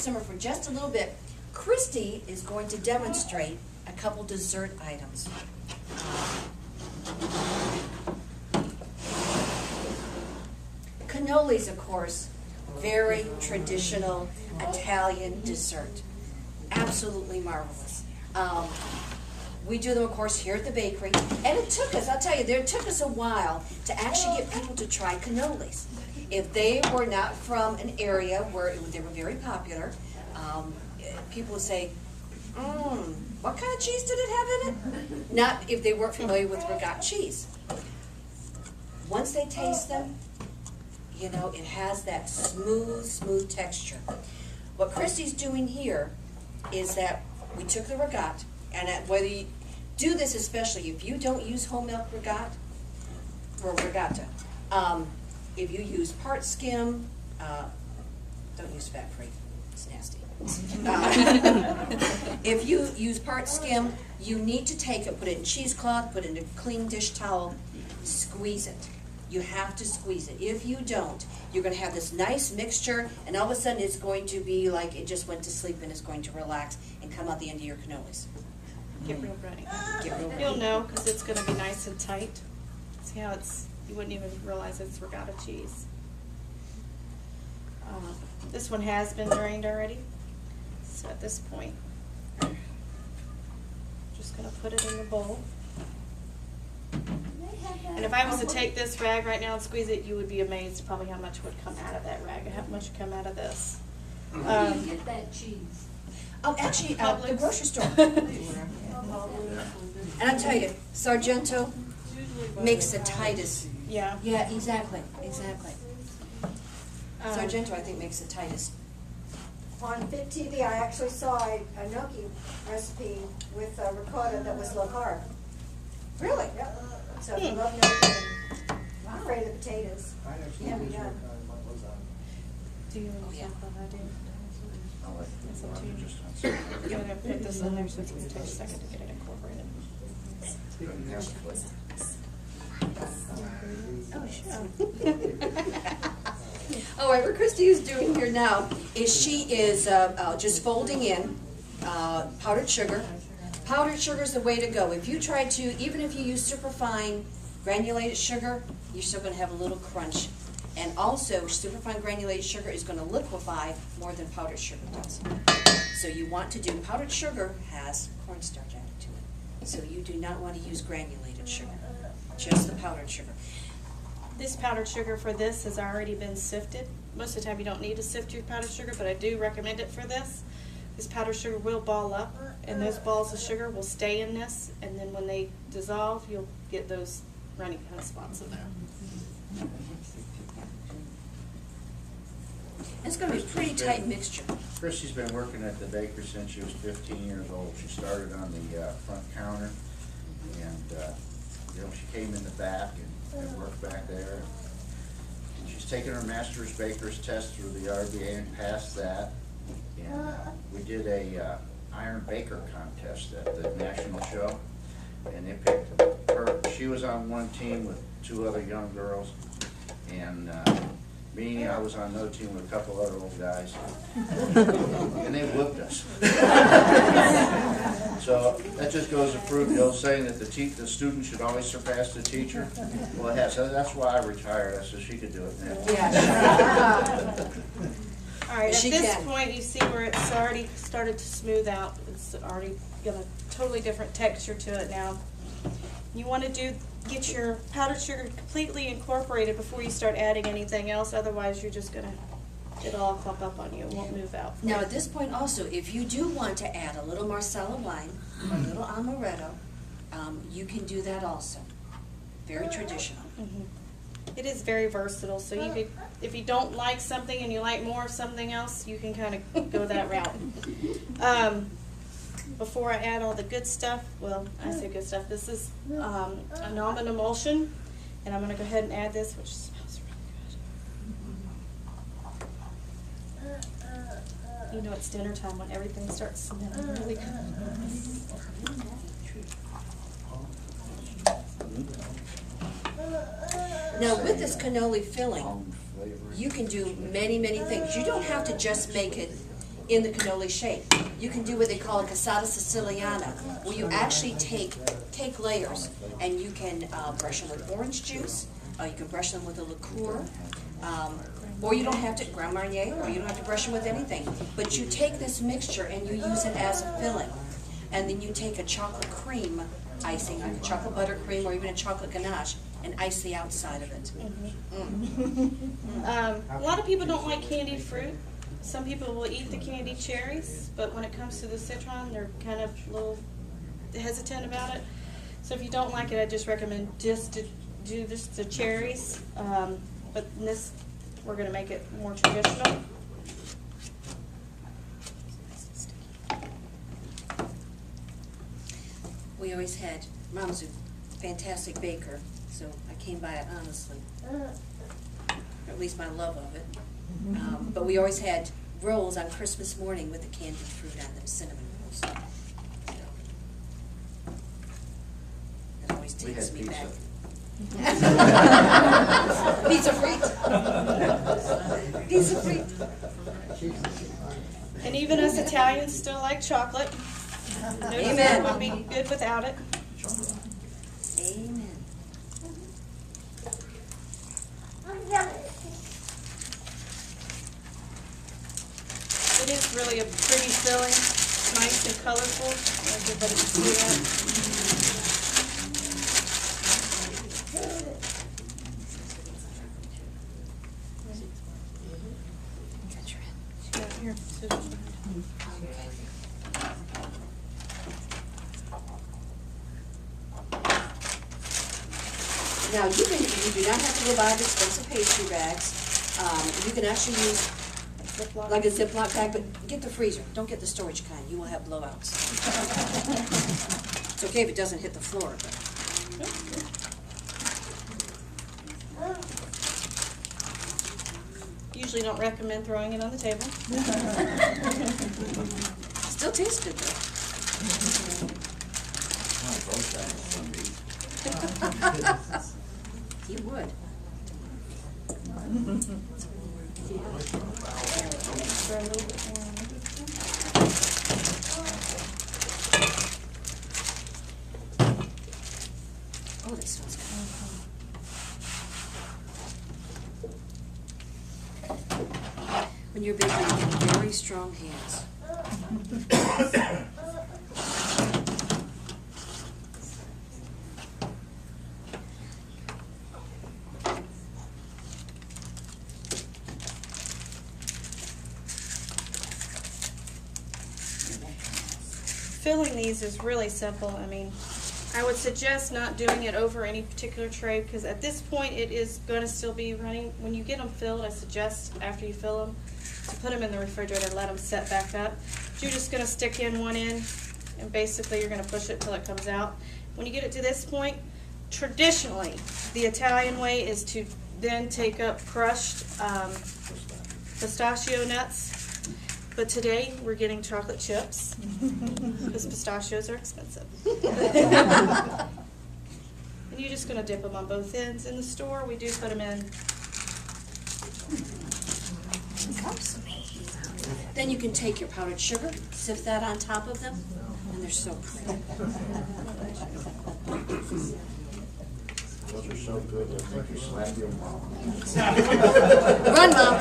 simmer for just a little bit. Christy is going to demonstrate a couple dessert items. Cannolis, of course, very traditional Italian dessert. Absolutely marvelous. We do them, of course, here at the bakery. And it took us, I'll tell you, it took us a while to actually get people to try cannolis. If they were not from an area where they were very popular, people would say, what kind of cheese did it have in it? Not if they weren't familiar with regat cheese. Once they taste them, you know, it has that smooth texture. What Christy's doing here is that we took the regat, and whether you do this, especially if you don't use whole milk regat or regatta, if you use part skim, don't use fat-free, it's nasty. If you use part skim, you need to take it, put it in cheesecloth, put it in a clean dish towel, squeeze it. You have to squeeze it. If you don't, you're going to have this nice mixture, and all of a sudden it's going to be like it just went to sleep and it's going to relax and come out the end of your cannolis. Get real ready. Get real ready. You'll know because it's going to be nice and tight. See how you wouldn't even realize it's regatta cheese. This one has been drained already. So at this point, just going to put it in the bowl. And if I was to take this rag right now and squeeze it, you would be amazed probably how much would come out of that rag and how much would come out of this. Where do you get that cheese? Oh, actually, the grocery store. And I'll tell you, Sargento makes the tightest. Yeah. Yeah, exactly. Sargento, I think, makes the tightest. On Fit TV, I actually saw a gnocchi recipe with ricotta that was low carb. Really? Yep. So if you love gnocchi, I'm afraid of the potatoes. Can be done. Do you want Oh, yeah. something I do? It's up to you. I'm going to put this in there so it's going to take a second to get it incorporated. Oh, sure. All right, what Christy is doing here now is she is just folding in powdered sugar. Powdered sugar is the way to go. If you try to, even if you use superfine granulated sugar, you're still going to have a little crunch. And also, superfine granulated sugar is going to liquefy more than powdered sugar does. So you want to do, powdered sugar has cornstarch added to it. So you do not want to use granulated sugar, just the powdered sugar. This powdered sugar for this has already been sifted. Most of the time you don't need to sift your powdered sugar, but I do recommend it for this. This powdered sugar will ball up, and those balls of sugar will stay in this, and then when they dissolve, you'll get those runny kind of spots in there. It's going to be a pretty tight mixture. Christy's been working at the bakery since she was 15 years old. She started on the front counter, and you know, she came in the back and worked back there. And she's taken her master's baker's test through the RBA and passed that. And we did a Iron Baker contest at the national show, and they picked her. She was on one team with two other young girls, and me, I was on another team with a couple other old guys, and they whooped us. So that just goes to prove the old saying that the student should always surpass the teacher. Well, it has. So that's why I retired, so she could do it now. Yeah. All right, at She this can. point, you see where it's already started to smooth out. It's already got a totally different texture to it now. You want to get your powdered sugar completely incorporated before you start adding anything else. Otherwise, you're just going to, it'll all clump up on you. It won't move out. Now, at this point also, if you do want to add a little Marsala wine, a little amaretto, you can do that also. Very traditional. Mm-hmm. It is very versatile, so you could, if you don't like something and you like more of something else, you can kind of go that route. Before I add all the good stuff, well, I say good stuff, this is an almond emulsion, and I'm going to go ahead and add this, which smells really good. You know it's dinner time when everything starts smelling really good. Now, with this cannoli filling, you can do many, many things. You don't have to just make it in the cannoli shape. You can do what they call a cassata siciliana, where you actually take cake layers and you can brush them with orange juice, you can brush them with a liqueur, or you don't have to, Grand Marnier, or you don't have to brush them with anything. But you take this mixture and you use it as a filling. And then you take a chocolate cream icing, like a chocolate buttercream or even a chocolate ganache, and ice the outside of it. A lot of people don't like candied fruit. Some people will eat the candied cherries, but when it comes to the citron, they're kind of a little hesitant about it. So if you don't like it, I just recommend just to do just the cherries. But in this, we're going to make it more traditional. We always had, Mom's a fantastic baker, so I came by it honestly, or at least my love of it. But we always had rolls on Christmas morning with the candied fruit on them, cinnamon rolls. So, that always We takes had me back. pizza. Pizza frite. Pizza frite. And even us Italians still like chocolate. No Amen. dessert would be good without it. Amen. It is really a pretty filling, nice and colorful. Everybody can see that. Yeah, here, sit down. Now, you do not have to go buy the expensive pastry bags. You can actually use like a Ziploc bag, but get the freezer. Don't get the storage kind. You will have blowouts. It's okay if it doesn't hit the floor. Usually don't recommend throwing it on the table. Still tastes good though. You would. For a little bit more. Oh, that smells good. When you're baking, you get very strong hands. Filling these is really simple. I mean, I would suggest not doing it over any particular tray because at this point it is going to still be running. When you get them filled, I suggest after you fill them to put them in the refrigerator, let them set back up. You're just going to stick in one end and basically you're going to push it till it comes out. When you get it to this point, traditionally the Italian way is to then take up crushed pistachio nuts. But today, we're getting chocolate chips, because pistachios are expensive. And you're just going to dip them on both ends. In the store, we do put them in Cups. Then you can take your powdered sugar, sift that on top of them, and they're so pretty. Those are so good, I think you slap your mom. Run, Mom!